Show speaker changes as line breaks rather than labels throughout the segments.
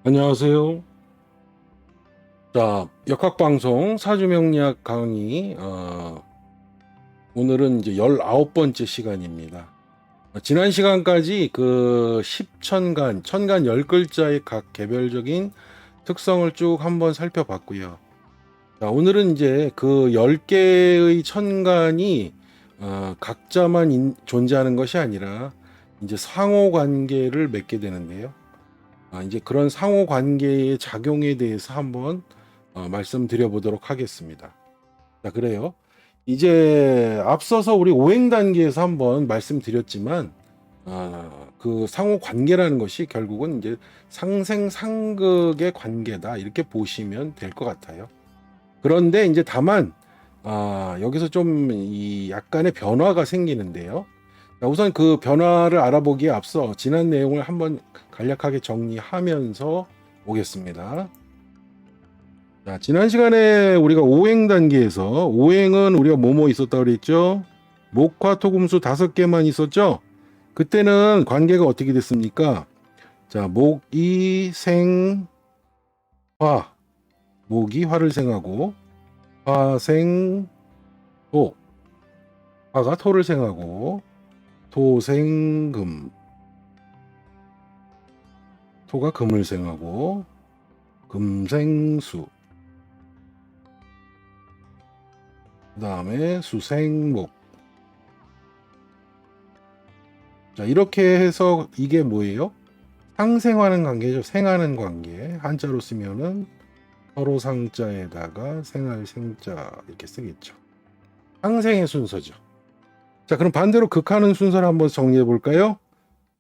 안녕하세요. 자, 역학방송 사주명리학 강의, 오늘은 이제 19번째 시간입니다. 지난 시간까지 그 10천간, 천간 10글자의 각 개별적인 특성을 쭉 한번 살펴봤고요. 자, 오늘은 이제 그 10개의 천간이 각자만 존재하는 것이 아니라 이제 상호 관계를 맺게 되는데요. 이제 그런 상호 관계의 작용에 대해서 한번 말씀드려 보도록 하겠습니다. 자, 그래요. 이제 앞서서 우리 오행 단계에서 한번 말씀드렸지만, 그 상호 관계라는 것이 결국은 이제 상생상극의 관계다, 이렇게 보시면 될 것 같아요. 그런데 이제 다만, 여기서 좀 이 약간의 변화가 생기는데요. 자, 우선 그 변화를 알아보기에 앞서 지난 내용을 한번 간략하게 정리하면서 오겠습니다. 자, 지난 시간에 우리가 오행 단계에서 오행은 우리가 뭐뭐 있었다 그랬죠? 목화 토금수 5개만 있었죠? 그때는 관계가 어떻게 됐습니까? 자, 목이 생, 화. 목이 화를 생하고 화생, 토. 화가 토를 생하고 토생금. 토가 금을 생하고 금생수. 그 다음에 수생목. 자, 이렇게 해서 이게 뭐예요? 상생하는 관계죠. 생하는 관계. 한자로 쓰면은 서로 상자에다가 생할 생자 이렇게 쓰겠죠. 상생의 순서죠. 자, 그럼 반대로 극하는 순서를 한번 정리해 볼까요?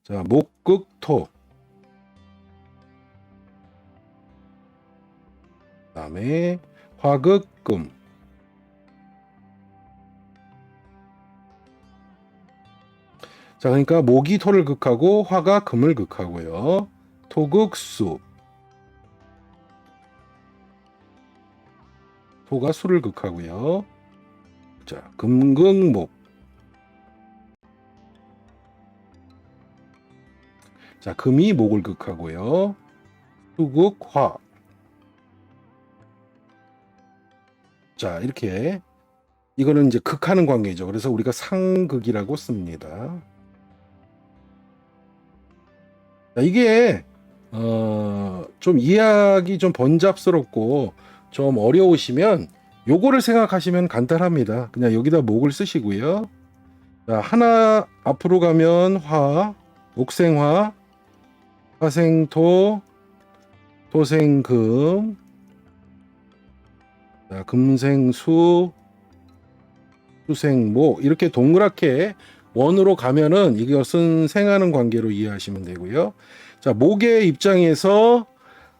자, 목극토. 그 다음에 화극금. 자, 그러니까 목이 토를 극하고 화가 금을 극하고요. 토극수. 토가 수를 극하고요. 자, 금극목. 자, 금이 목을 극하고요. 수극화. 자, 이렇게 이거는 이제 극하는 관계죠. 그래서 우리가 상극이라고 씁니다. 자, 이게 좀 이해하기 좀 번잡스럽고 좀 어려우시면 요거를 생각하시면 간단합니다. 그냥 여기다 목을 쓰시고요. 자, 하나 앞으로 가면 화, 목생화, 화생토, 토생금, 자, 금생수, 수생목, 이렇게 동그랗게 원으로 가면은 이것은 생하는 관계로 이해하시면 되고요. 자, 목의 입장에서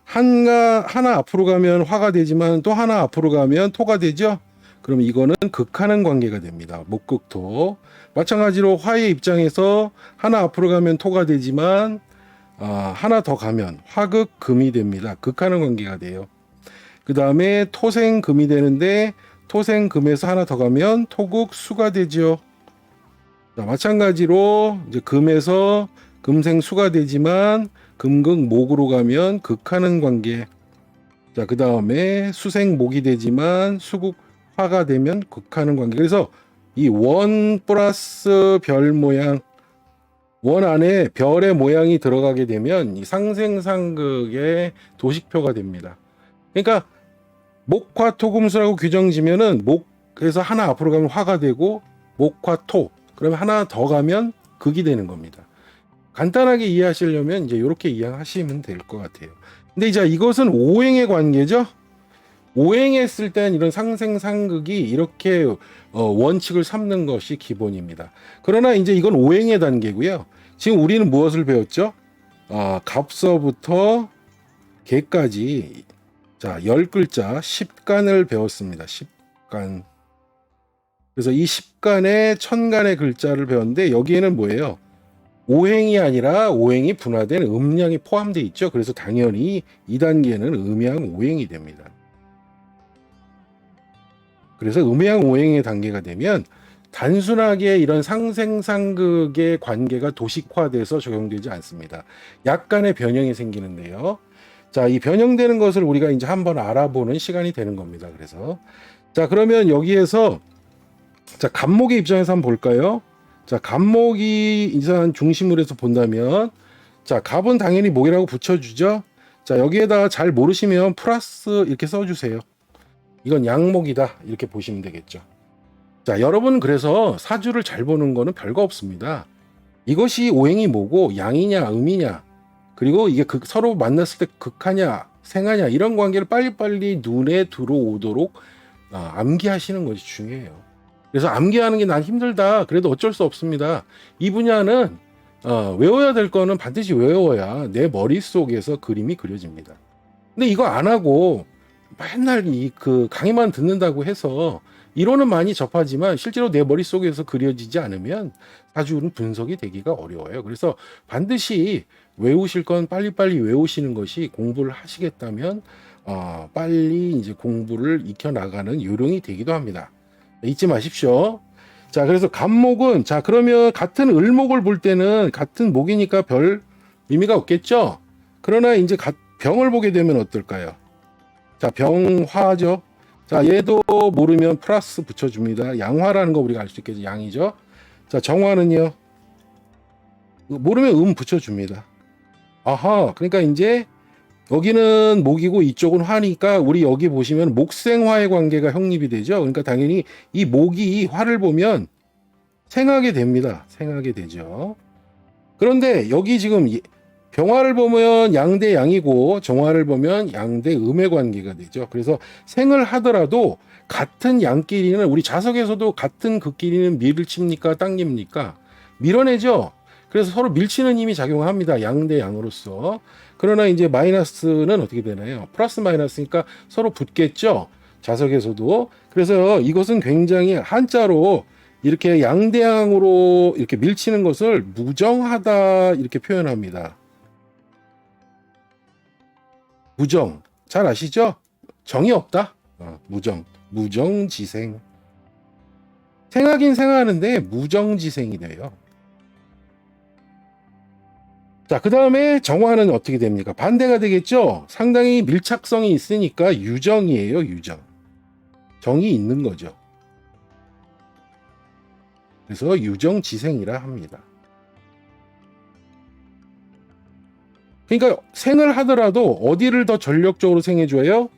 하나 앞으로 가면 화가 되지만 또 하나 앞으로 가면 토가 되죠. 그럼 이거는 극하는 관계가 됩니다. 목극토. 마찬가지로 화의 입장에서 하나 앞으로 가면 토가 되지만 하나 더 가면 화극금이 됩니다. 극하는 관계가 돼요. 그 다음에 토생금이 되는데 토생금에서 하나 더 가면 토극수가 되죠. 자, 마찬가지로 이제 금에서 금생수가 되지만 금극목으로 가면 극하는 관계. 자, 그 다음에 수생목이 되지만 수극화가 되면 극하는 관계. 그래서 이 원 플러스 별 모양, 원 안에 별의 모양이 들어가게 되면 이 상생상극의 도식표가 됩니다. 그러니까 목화토금수라고 규정지면은 목에서 하나 앞으로 가면 화가 되고 목화토, 그러면 하나 더 가면 극이 되는 겁니다. 간단하게 이해하시려면 이제 이렇게 이해하시면 될 것 같아요. 근데 이제 이것은 오행의 관계죠. 오행했을 땐 이런 상생상극이 이렇게 원칙을 삼는 것이 기본입니다. 그러나 이제 이건 오행의 단계고요. 지금 우리는 무엇을 배웠죠? 갑서부터 개까지, 자, 10글자 10간을 배웠습니다. 10간. 그래서 이 10간의 천간의 글자를 배웠는데 여기에는 뭐예요? 오행이 아니라 오행이 분화된 음양이 포함되어 있죠. 그래서 당연히 2단계는 음양 오행이 됩니다. 그래서 음양 오행의 단계가 되면 단순하게 이런 상생상극의 관계가 도식화돼서 적용되지 않습니다. 약간의 변형이 생기는데요. 자, 이 변형되는 것을 우리가 이제 한번 알아보는 시간이 되는 겁니다. 그래서 자, 그러면 여기에서 자, 갑목의 입장에서 한번 볼까요? 자, 갑목이 이산 중심으로 해서 본다면 자, 갑은 당연히 목이라고 붙여주죠. 자, 여기에다가 잘 모르시면 플러스 이렇게 써주세요. 이건 양목이다 이렇게 보시면 되겠죠. 자, 여러분 그래서 사주를 잘 보는 거는 별거 없습니다. 이것이 오행이 뭐고 양이냐 음이냐 그리고 이게 서로 만났을 때 극하냐 생하냐 이런 관계를 빨리빨리 눈에 들어오도록 암기하시는 것이 중요해요. 그래서 암기하는 게 난 힘들다 그래도 어쩔 수 없습니다. 이 분야는 외워야 될 거는 반드시 외워야 내 머릿속에서 그림이 그려집니다. 근데 이거 안 하고 맨날 그 강의만 듣는다고 해서 이론은 많이 접하지만 실제로 내 머릿속에서 그려지지 않으면 사주는 분석이 되기가 어려워요. 그래서 반드시 외우실 건 빨리빨리 외우시는 것이 공부를 하시겠다면 빨리 이제 공부를 익혀나가는 요령이 되기도 합니다. 잊지 마십시오. 자, 그래서 갑목은 자, 그러면 같은 을목을 볼 때는 같은 목이니까 별 의미가 없겠죠? 그러나 이제 병을 보게 되면 어떨까요? 자, 병화죠. 자, 얘도 모르면 플러스 붙여줍니다. 양화라는 거 우리가 알 수 있겠죠. 양이죠. 자, 정화는요. 모르면 붙여줍니다. 아하, 그러니까 이제 여기는 목이고 이쪽은 화니까 우리 여기 보시면 목생화의 관계가 형립이 되죠. 그러니까 당연히 이 목이 화를 보면 생하게 됩니다. 생하게 되죠. 그런데 여기 지금 병화를 보면 양대 양이고 정화를 보면 양대 음의 관계가 되죠. 그래서 생을 하더라도 같은 양끼리는 우리 자석에서도 같은 극끼리는 밀을 칩니까 당깁니까? 밀어내죠. 그래서 서로 밀치는 힘이 작용합니다. 양대 양으로서. 그러나 이제 마이너스는 어떻게 되나요? 플러스 마이너스니까 서로 붙겠죠. 자석에서도. 그래서 이것은 굉장히 한자로 이렇게 양대양으로 이렇게 밀치는 것을 무정하다 이렇게 표현합니다. 무정. 잘 아시죠? 정이 없다. 무정. 무정지생. 생하긴 생하는데 무정지생이 돼요. 자, 그 다음에 정화는 어떻게 됩니까? 반대가 되겠죠? 상당히 밀착성이 있으니까 유정이에요, 유정. 정이 있는 거죠. 그래서 유정지생이라 합니다. 그러니까 생을 하더라도 어디를 더 전력적으로 생해줘요?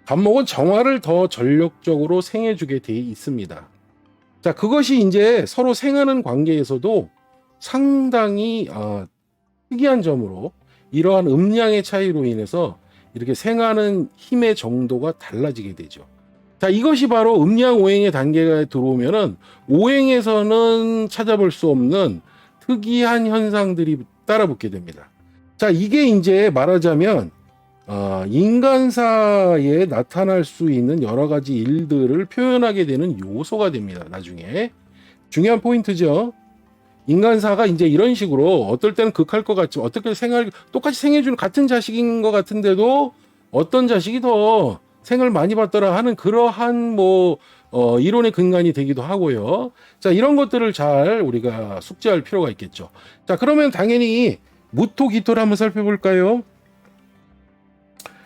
갑목은 정화를 더 전력적으로 생해주게 돼 있습니다. 자, 그것이 이제 서로 생하는 관계에서도 상당히 특이한 점으로 이러한 음양의 차이로 인해서 이렇게 생하는 힘의 정도가 달라지게 되죠. 자, 이것이 바로 음양 오행의 단계가 들어오면은 오행에서는 찾아볼 수 없는 특이한 현상들이 따라붙게 됩니다. 자, 이게 이제 말하자면 인간사에 나타날 수 있는 여러 가지 일들을 표현하게 되는 요소가 됩니다. 나중에 중요한 포인트죠. 인간사가 이제 이런 식으로 어떨 때는 극할 것 같지만 어떨 때는 똑같이 생해주는 같은 자식인 것 같은데도 어떤 자식이 더 생을 많이 받더라 하는 그러한 이론의 근간이 되기도 하고요. 자, 이런 것들을 잘 우리가 숙지할 필요가 있겠죠. 자, 그러면 당연히 무토 기토를 한번 살펴볼까요?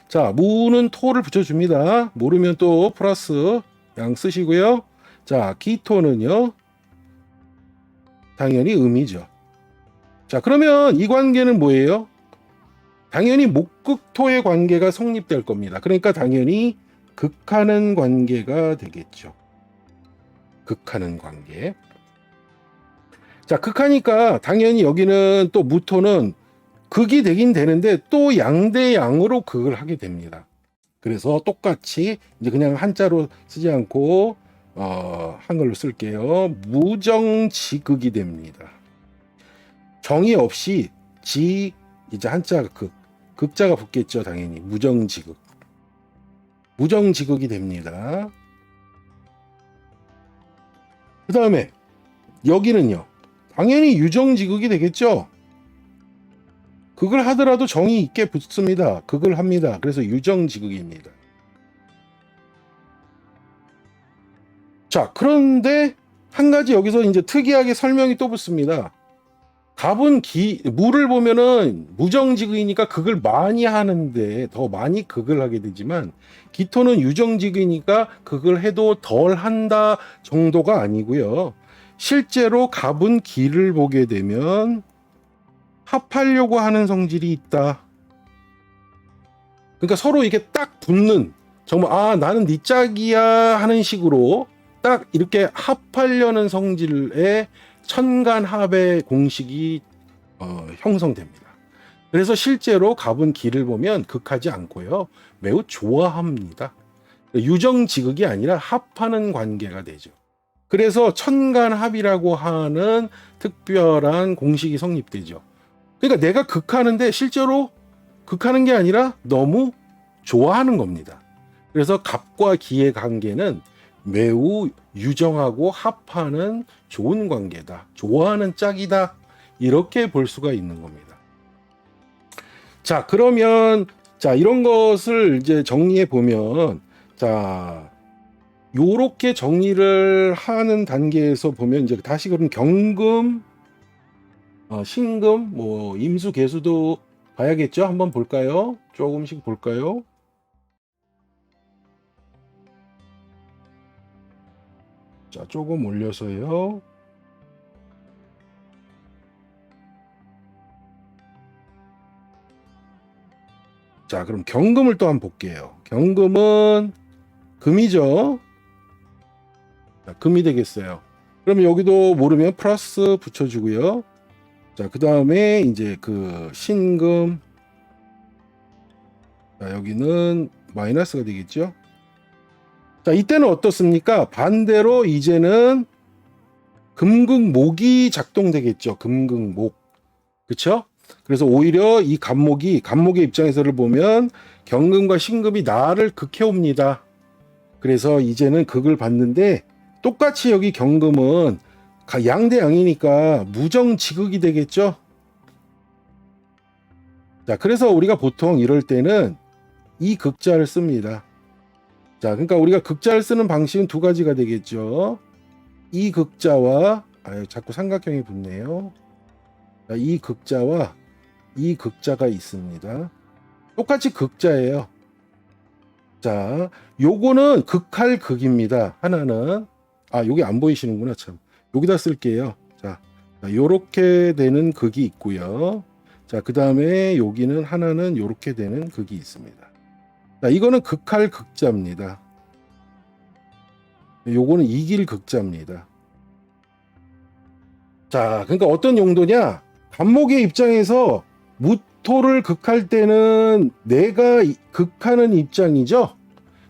자, 무는 토를 붙여줍니다. 모르면 또 플러스 양 쓰시고요. 자, 기토는요. 당연히 음이죠. 자, 그러면 이 관계는 뭐예요? 당연히 목극토의 관계가 성립될 겁니다. 그러니까 당연히 극하는 관계가 되겠죠. 극하는 관계. 자, 극하니까 당연히 여기는 또 무토는 극이 되긴 되는데 또 양대 양으로 극을 하게 됩니다. 그래서 똑같이 이제 그냥 한자로 쓰지 않고 한글로 쓸게요. 무정지극이 됩니다. 정이 없이 이제 한자가 극자가 붙겠죠. 당연히 무정지극. 무정지극이 됩니다. 그 다음에 여기는요. 당연히 유정지극이 되겠죠. 극을 하더라도 정이 있게 붙습니다. 극을 합니다. 그래서 유정지극입니다. 자, 그런데 한 가지 여기서 이제 특이하게 설명이 또 붙습니다. 갑은 무를 보면은 무정지극이니까 극을 많이 하는데 더 많이 극을 하게 되지만, 기토는 유정지극이니까 극을 해도 덜 한다 정도가 아니고요. 실제로 갑은 기를 보게 되면 합하려고 하는 성질이 있다. 그러니까 서로 이게 딱 붙는, 정말 나는 네 짝이야 하는 식으로 딱 이렇게 합하려는 성질의 천간합의 공식이 형성됩니다. 그래서 실제로 갑은 기를 보면 극하지 않고요, 매우 좋아합니다. 유정지극이 아니라 합하는 관계가 되죠. 그래서 천간합이라고 하는 특별한 공식이 성립되죠. 그러니까 내가 극하는데 실제로 극하는 게 아니라 너무 좋아하는 겁니다. 그래서 갑과 기의 관계는 매우 유정하고 합하는 좋은 관계다. 좋아하는 짝이다. 이렇게 볼 수가 있는 겁니다. 자, 그러면 이런 것을 이제 정리해 보면, 요렇게 정리를 하는 단계에서 보면 이제 다시 그럼 경금, 신금, 임수, 계수도 봐야겠죠? 한번 볼까요? 조금씩 볼까요? 자, 조금 올려서요. 자, 그럼 경금을 또 한번 볼게요. 경금은 금이죠. 자, 금이 되겠어요. 그럼 여기도 모르면 플러스 붙여주고요. 자, 그 다음에 이제 그 신금. 자, 여기는 마이너스가 되겠죠. 자, 이때는 어떻습니까? 반대로 이제는 금극목이 작동되겠죠. 금극목. 그쵸? 그래서 오히려 이 갑목의 입장에서를 보면 경금과 신금이 나를 극해옵니다. 그래서 이제는 극을 받는데, 똑같이 여기 경금은 양대 양이니까 무정지극이 되겠죠. 자, 그래서 우리가 보통 이럴 때는 이 극자를 씁니다. 자, 그러니까 우리가 극자를 쓰는 방식은 두 가지가 되겠죠. 이 극자와, 자꾸 삼각형이 붙네요. 자, 이 극자와 이 극자가 있습니다. 똑같이 극자예요. 자, 요거는 극할 극입니다. 하나는, 여기 안 보이시는구나, 참. 여기다 쓸게요. 자, 요렇게 되는 극이 있고요. 자, 그 다음에 여기는 하나는 요렇게 되는 극이 있습니다. 자, 이거는 극할 극자입니다. 요거는 이길 극자입니다. 자, 그러니까 어떤 용도냐? 갑목의 입장에서 무토를 극할 때는 내가 극하는 입장이죠.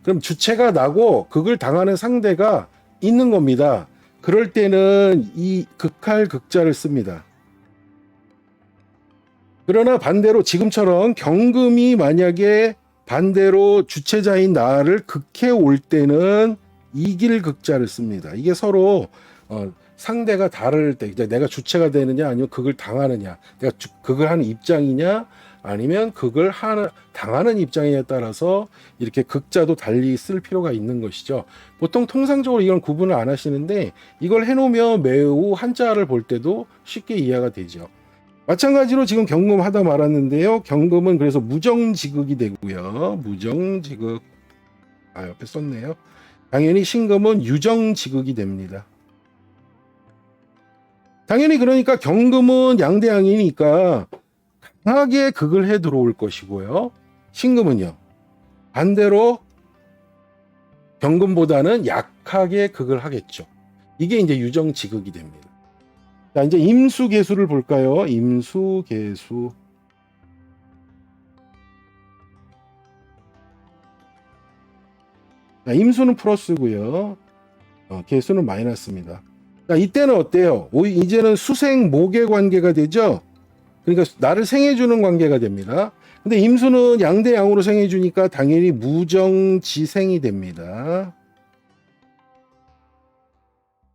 그럼 주체가 나고 극을 당하는 상대가 있는 겁니다. 그럴 때는 이 극할 극자를 씁니다. 그러나 반대로 지금처럼 경금이 만약에 반대로 주체자인 나를 극해 올 때는 이길 극자를 씁니다. 이게 서로 상대가 다를 때, 내가 주체가 되느냐 아니면 극을 당하느냐, 내가 극을 하는 입장이냐 아니면 극을 당하는 입장에 따라서 이렇게 극자도 달리 쓸 필요가 있는 것이죠. 보통 통상적으로 이런 구분을 안 하시는데, 이걸 해놓으면 매우 한자를 볼 때도 쉽게 이해가 되죠. 마찬가지로 지금 경금 하다 말았는데요. 경금은 그래서 무정지극이 되고요. 무정지극. 옆에 썼네요. 당연히 신금은 유정지극이 됩니다. 당연히 그러니까 경금은 양대양이니까 강하게 극을 해 들어올 것이고요. 신금은요, 반대로 경금보다는 약하게 극을 하겠죠. 이게 이제 유정지극이 됩니다. 자, 이제 임수계수를 볼까요? 임수계수. 자, 임수는 플러스고요. 계수는 마이너스입니다. 자, 이때는 어때요? 이제는 수생목의 관계가 되죠. 그러니까 나를 생해주는 관계가 됩니다. 근데 임수는 양대양으로 생해주니까 당연히 무정지생이 됩니다.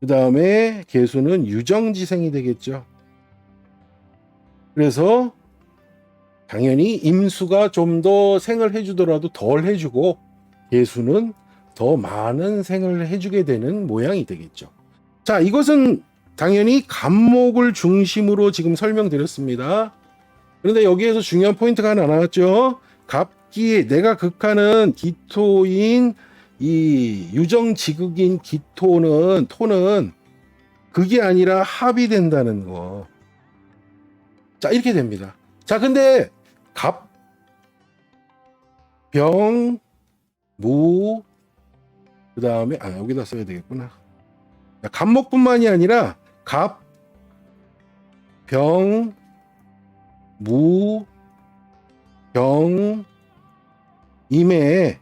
그 다음에 계수는 유정지생이 되겠죠. 그래서 당연히 임수가 좀 더 생을 해주더라도 덜 해주고, 계수는 더 많은 생을 해주게 되는 모양이 되겠죠. 자, 이것은 당연히 갑목을 중심으로 지금 설명드렸습니다. 그런데 여기에서 중요한 포인트가 하나 나왔죠. 갑기, 내가 극하는 기토인 이 유정지극인 기토는, 토는 극이 아니라 합이 된다는 거. 자, 이렇게 됩니다. 자, 근데 갑, 병, 무, 그 다음에 여기다 써야 되겠구나. 갑목뿐만이 아니라 갑, 병, 무, 병, 임해,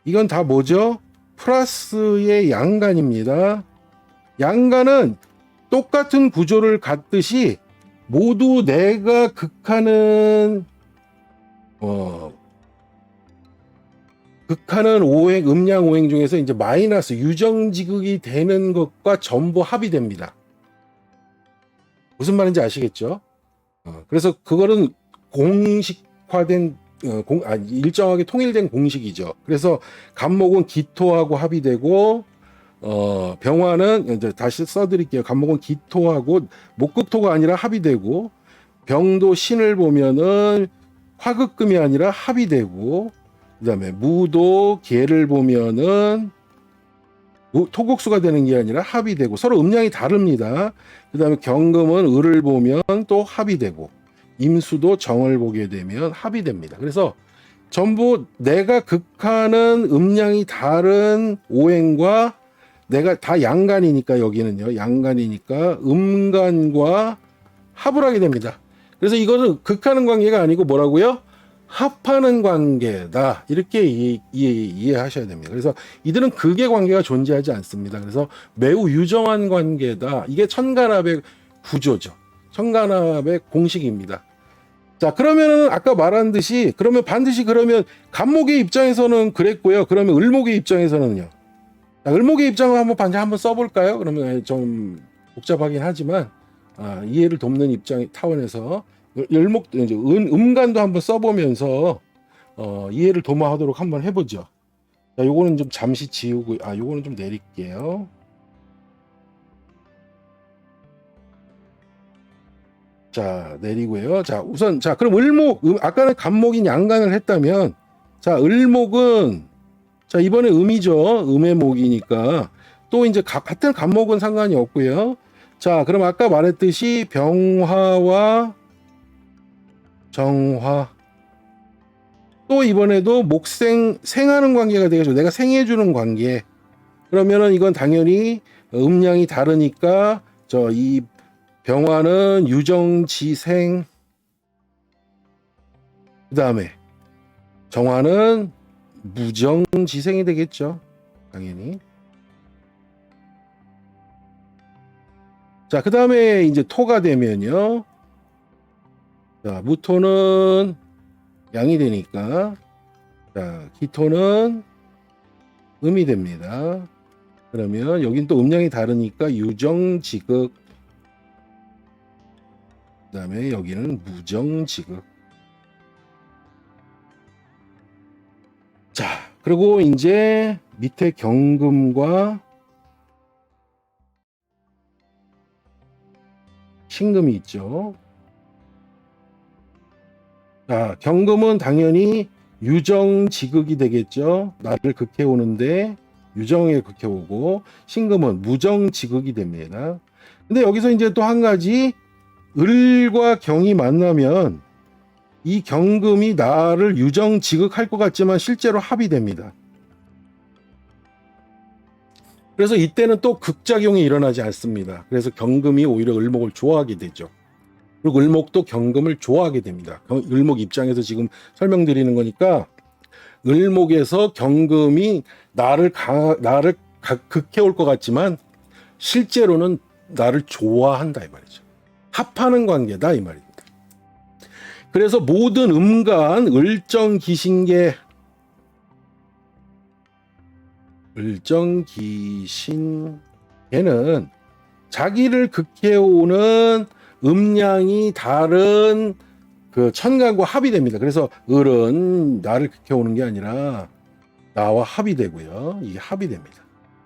이건 다 뭐죠? 플러스의 양간입니다. 양간은 똑같은 구조를 갖듯이 모두 내가 극하는 극하는 오행, 음양 오행 중에서 이제 마이너스 유정지극이 되는 것과 전부 합이 됩니다. 무슨 말인지 아시겠죠? 그래서 그거는 공식화된 일정하게 통일된 공식이죠. 그래서 갑목은 기토하고 합이 되고 병화는 이제 다시 써드릴게요. 갑목은 기토하고 목극토가 아니라 합이 되고, 병도 신을 보면은 화극금이 아니라 합이 되고, 그다음에 무도 계를 보면은 토국수가 되는 게 아니라 합이 되고, 서로 음양이 다릅니다. 그다음에 경금은 을을 보면 또 합이 되고, 임수도 정을 보게 되면 합이 됩니다. 그래서 전부 내가 극하는 음양이 다른 오행과, 내가 다 양간이니까, 여기는요 양간이니까 음간과 합을 하게 됩니다. 그래서 이거는 극하는 관계가 아니고 뭐라고요? 합하는 관계다, 이렇게 이해하셔야 됩니다. 그래서 이들은 극의 관계가 존재하지 않습니다. 그래서 매우 유정한 관계다, 이게 천간합의 구조죠. 천간합의 공식입니다. 자, 그러면은 아까 말한 듯이, 그러면 반드시 그러면 갑목의 입장에서는 그랬고요. 그러면 을목의 입장에서는요. 자, 을목의 입장을 한번 써볼까요? 그러면 좀 복잡하긴 하지만 이해를 돕는 입장 타원에서 을목도 이제 음간도 한번 써보면서 이해를 도모하도록 한번 해보죠. 자, 요거는 좀 잠시 지우고, 요거는 좀 내릴게요. 자, 내리고요. 자, 우선, 자, 그럼 을목, 아까는 갑목인 양간을 했다면, 자, 을목은, 자, 이번에 음이죠. 음의 목이니까. 또 이제 같은 갑목은 상관이 없고요. 자, 그럼 아까 말했듯이 병화와 정화. 또 이번에도 목생, 생하는 관계가 되겠죠. 내가 생해주는 관계. 그러면은 이건 당연히 음량이 다르니까, 이 병화는 유정지생, 그 다음에 정화는 무정지생이 되겠죠. 당연히. 자, 그 다음에 이제 토가 되면요. 자, 무토는 양이 되니까, 자, 기토는 음이 됩니다. 그러면 여긴 또 음량이 다르니까 유정지극, 그 다음에 여기는 무정지극. 자, 그리고 이제 밑에 경금과 신금이 있죠. 자, 경금은 당연히 유정지극이 되겠죠. 나를 극해오는데 유정에 극해오고, 신금은 무정지극이 됩니다. 근데 여기서 이제 또 한 가지, 을과 경이 만나면 이 경금이 나를 유정지극할 것 같지만 실제로 합이 됩니다. 그래서 이때는 또 극작용이 일어나지 않습니다. 그래서 경금이 오히려 을목을 좋아하게 되죠. 그리고 을목도 경금을 좋아하게 됩니다. 을목 입장에서 지금 설명드리는 거니까, 을목에서 경금이 나를 극해올 것 같지만 실제로는 나를 좋아한다, 이 말이죠. 합하는 관계다, 이 말입니다. 그래서 모든 음간, 을정기신계는 자기를 극해오는 음량이 다른 그 천간과 합이 됩니다. 그래서 을은 나를 극해오는 게 아니라 나와 합이 되고요. 이게 합이 됩니다.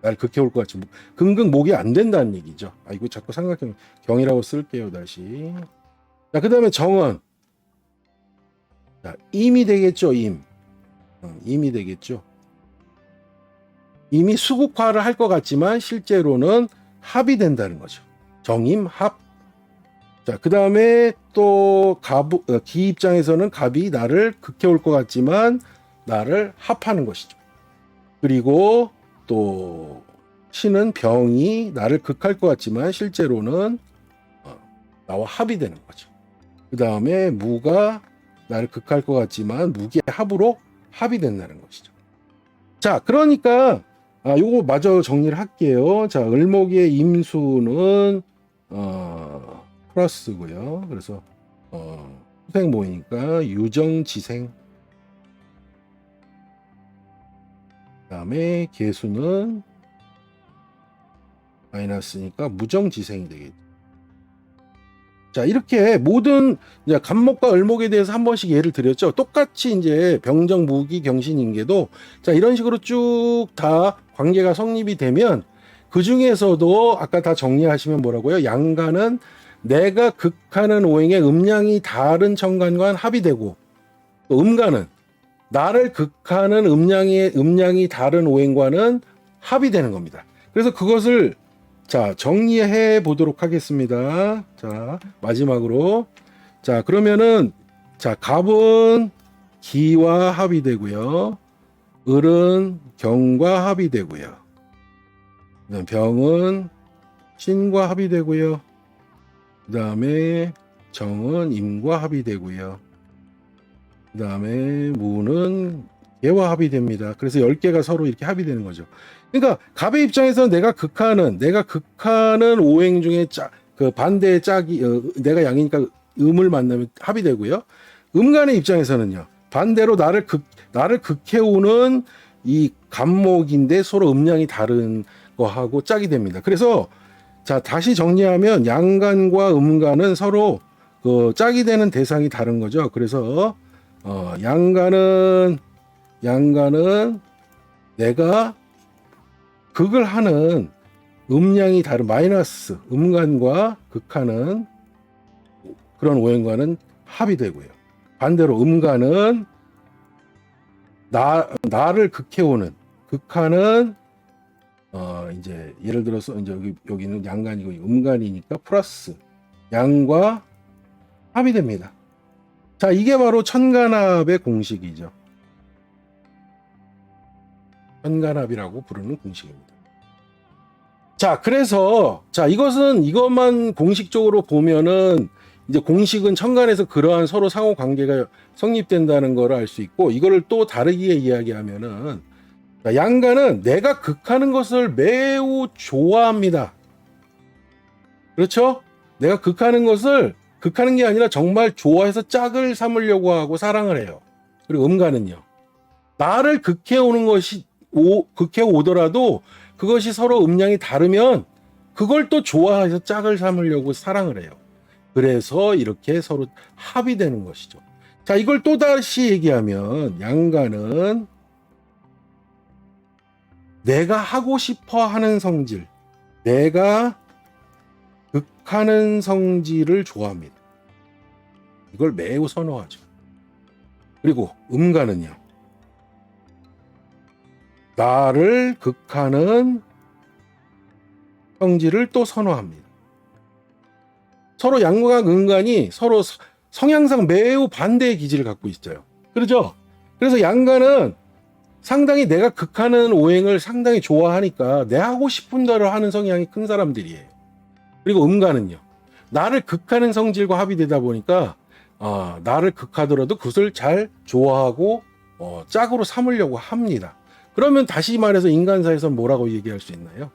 나를 극해올 것 같이 긍긍 목이 안 된다는 얘기죠. 이거 자꾸 삼각형 경이라고 쓸게요. 다시. 자, 그 다음에 정은. 자, 임이 되겠죠. 임이 되겠죠. 이미 수국화를 할 것 같지만 실제로는 합이 된다는 거죠. 정임 합. 자, 그 다음에 또 기 입장에서는 갑이 나를 극해올 것 같지만 나를 합하는 것이죠. 그리고 또 신은 병이 나를 극할 것 같지만 실제로는 나와 합이 되는 거죠. 그 다음에 무가 나를 극할 것 같지만 무기의 합으로 합이 된다는 것이죠. 자, 그러니까 요거 마저 정리를 할게요. 자, 을목의 임수는 플러스고요. 그래서 수생 모이니까 유정지생. 그다음에 계수는 마이너스니까 무정지생이 되겠죠. 자, 이렇게 모든 이제 간목과 을목에 대해서 한 번씩 예를 드렸죠. 똑같이 이제 병정, 무기, 경신, 인계도 자, 이런 식으로 쭉 다 관계가 성립이 되면 그 중에서도 아까 다 정리하시면 뭐라고요? 양간은 내가 극하는 오행의 음양이 다른 천간과 합이 되고, 또 음간은 나를 극하는 음양이 다른 오행과는 합이 되는 겁니다. 그래서 그것을 자, 정리해 보도록 하겠습니다. 자, 마지막으로. 자, 그러면은, 자, 갑은 기와 합이 되고요. 을은 경과 합이 되고요. 병은 신과 합이 되고요. 그 다음에 정은 임과 합이 되고요. 그 다음에 무는 개와 합이 됩니다. 그래서 10개가 서로 이렇게 합이 되는 거죠. 그러니까 갑의 입장에서 내가 극하는 오행 중에 그 반대의 짝이 내가 양이니까 음을 만나면 합이 되고요. 음간의 입장에서는요. 반대로 나를 극해오는 이 간목인데 서로 음양이 다른 거하고 짝이 됩니다. 그래서 자, 다시 정리하면 양간과 음간은 서로 그 짝이 되는 대상이 다른 거죠. 그래서 양간은 내가 극을 하는 음양이 다른 마이너스 음간과 극하는 그런 오행과는 합이 되고요. 반대로 음간은 나를 극해오는 극하는 이제 예를 들어서 이제 여기는 양간이고 음간이니까 플러스 양과 합이 됩니다. 자, 이게 바로 천간합의 공식이죠. 천간합이라고 부르는 공식입니다. 자, 그래서 자, 이것만 공식적으로 보면은 이제 공식은 천간에서 그러한 서로 상호 관계가 성립된다는 걸 알 수 있고, 이거를 또 다르게 이야기하면은 자, 양간은 내가 극하는 것을 매우 좋아합니다. 그렇죠? 내가 극하는 게 아니라 정말 좋아해서 짝을 삼으려고 하고 사랑을 해요. 그리고 음간은요. 나를 극해오는 것이 극해오더라도 그것이 서로 음양이 다르면 그걸 또 좋아해서 짝을 삼으려고 사랑을 해요. 그래서 이렇게 서로 합이 되는 것이죠. 자, 이걸 또다시 얘기하면 양간은 내가 하고 싶어 하는 성질, 내가 극하는 성질을 좋아합니다. 이걸 매우 선호하죠. 그리고 음간은요. 나를 극하는 성질을 또 선호합니다. 서로 양과 음간이 서로 성향상 매우 반대의 기질을 갖고 있어요. 그렇죠? 그래서 양간은 상당히 내가 극하는 오행을 상당히 좋아하니까 내 하고 싶은 대로 하는 성향이 큰 사람들이에요. 그리고 음간은요. 나를 극하는 성질과 합이 되다 보니까 나를 극하더라도 그것을 잘 좋아하고 짝으로 삼으려고 합니다. 그러면 다시 말해서 인간사에서 뭐라고 얘기할 수 있나요?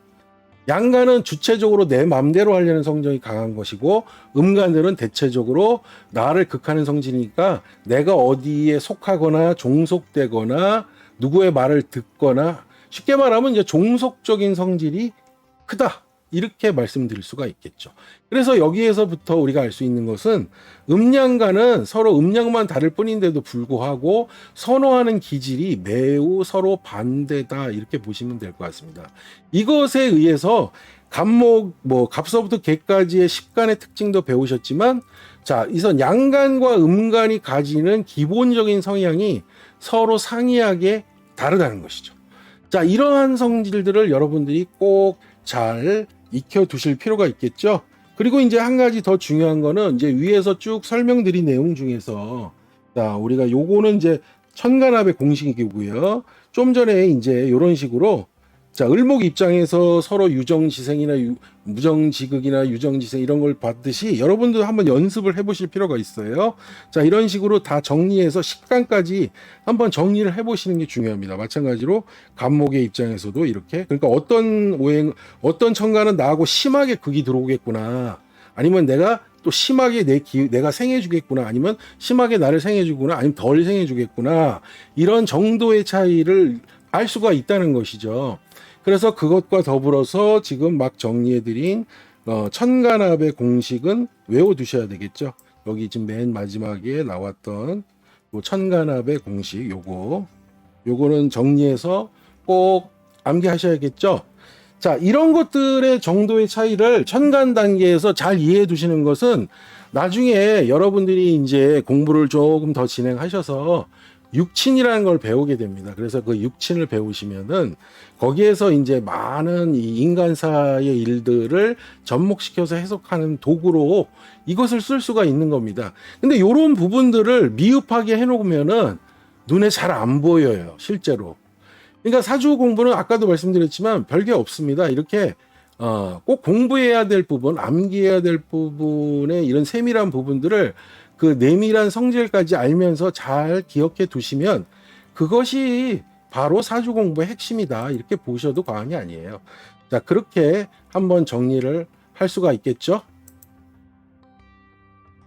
양간은 주체적으로 내 마음대로 하려는 성정이 강한 것이고, 음간들은 대체적으로 나를 극하는 성질이니까 내가 어디에 속하거나 종속되거나 누구의 말을 듣거나, 쉽게 말하면 이제 종속적인 성질이 크다. 이렇게 말씀드릴 수가 있겠죠. 그래서 여기에서부터 우리가 알 수 있는 것은 음양과는 서로 음양만 다를 뿐인데도 불구하고 선호하는 기질이 매우 서로 반대다 이렇게 보시면 될 것 같습니다. 이것에 의해서 갑목 갑서부터 개까지의 식간의 특징도 배우셨지만 자, 이선 양간과 음간이 가지는 기본적인 성향이 서로 상이하게 다르다는 것이죠. 자, 이러한 성질들을 여러분들이 꼭 잘 익혀 두실 필요가 있겠죠. 그리고 이제 한 가지 더 중요한 거는 이제 위에서 쭉 설명드린 내용 중에서 자, 우리가 요거는 이제 천간합의 공식이고요. 좀 전에 이제 이런 식으로 자, 을목 입장에서 서로 유정지생이나 무정지극이나 유정지생 이런 걸 봤듯이 여러분도 한번 연습을 해보실 필요가 있어요. 자, 이런 식으로 다 정리해서 식간까지 한번 정리를 해보시는 게 중요합니다. 마찬가지로 갑목의 입장에서도 이렇게 그러니까 어떤 천간은 나하고 심하게 극이 들어오겠구나. 아니면 내가 또 심하게 내가 생해주겠구나. 아니면 심하게 나를 생해주구나. 아니면 덜 생해주겠구나. 이런 정도의 차이를 알 수가 있다는 것이죠. 그래서 그것과 더불어서 지금 막 정리해드린 천간합의 공식은 외워두셔야 되겠죠. 여기 지금 맨 마지막에 나왔던 천간합의 공식 요거는 정리해서 꼭 암기하셔야겠죠. 자, 이런 것들의 정도의 차이를 천간 단계에서 잘 이해해 두시는 것은 나중에 여러분들이 이제 공부를 조금 더 진행하셔서 육친이라는 걸 배우게 됩니다. 그래서 그 육친을 배우시면은 거기에서 이제 많은 이 인간사의 일들을 접목시켜서 해석하는 도구로 이것을 쓸 수가 있는 겁니다. 근데 이런 부분들을 미흡하게 해놓으면은 눈에 잘 안 보여요, 실제로. 그러니까 사주 공부는 아까도 말씀드렸지만 별게 없습니다. 이렇게 꼭 공부해야 될 부분, 암기해야 될 부분의 이런 세밀한 부분들을 그 내밀한 성질까지 알면서 잘 기억해 두시면 그것이 바로 사주 공부의 핵심이다. 이렇게 보셔도 과언이 아니에요. 자, 그렇게 한번 정리를 할 수가 있겠죠.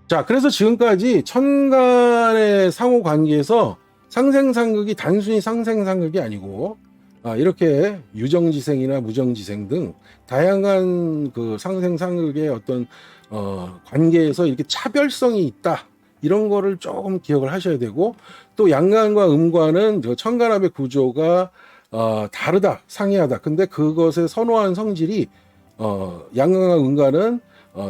자, 그래서 지금까지 천간의 상호 관계에서 상생상극이 단순히 상생상극이 아니고 이렇게 유정지생이나 무정지생 등 다양한 그 상생상극의 어떤 관계에서 이렇게 차별성이 있다. 이런 거를 조금 기억을 하셔야 되고 또 양간과 음간은 천간합의 구조가 다르다. 상이하다. 근데 그것에 선호한 성질이 양간과 음간은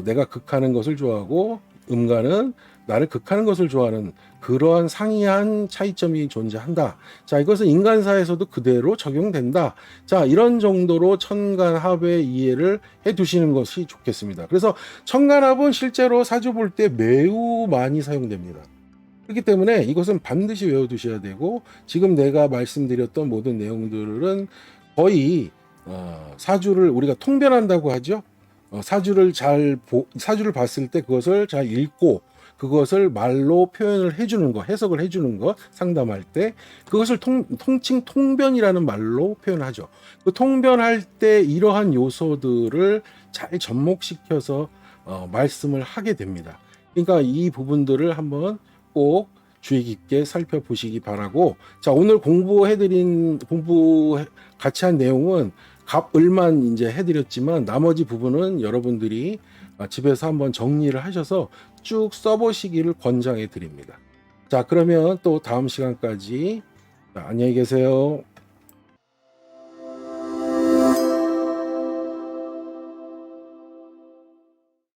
내가 극하는 것을 좋아하고 음간은 나를 극하는 것을 좋아하는 그러한 상이한 차이점이 존재한다. 자, 이것은 인간사에서도 그대로 적용된다. 자, 이런 정도로 천간합의 이해를 해 두시는 것이 좋겠습니다. 그래서 천간합은 실제로 사주 볼 때 매우 많이 사용됩니다. 그렇기 때문에 이것은 반드시 외워 두셔야 되고 지금 내가 말씀드렸던 모든 내용들은 거의 사주를 우리가 통변한다고 하죠. 사주를 봤을 때 그것을 잘 읽고 그것을 말로 표현을 해주는 거, 해석을 해주는 거, 상담할 때 그것을 통칭 통변이라는 말로 표현하죠. 그 통변할 때 이러한 요소들을 잘 접목시켜서 말씀을 하게 됩니다. 그러니까 이 부분들을 한번 꼭 주의 깊게 살펴보시기 바라고, 자, 오늘 공부 같이 한 내용은 갑을만 이제 해드렸지만 나머지 부분은 여러분들이 집에서 한번 정리를 하셔서 쭉 써보시기를 권장해 드립니다. 자, 그러면 또 다음 시간까지 안녕히 계세요.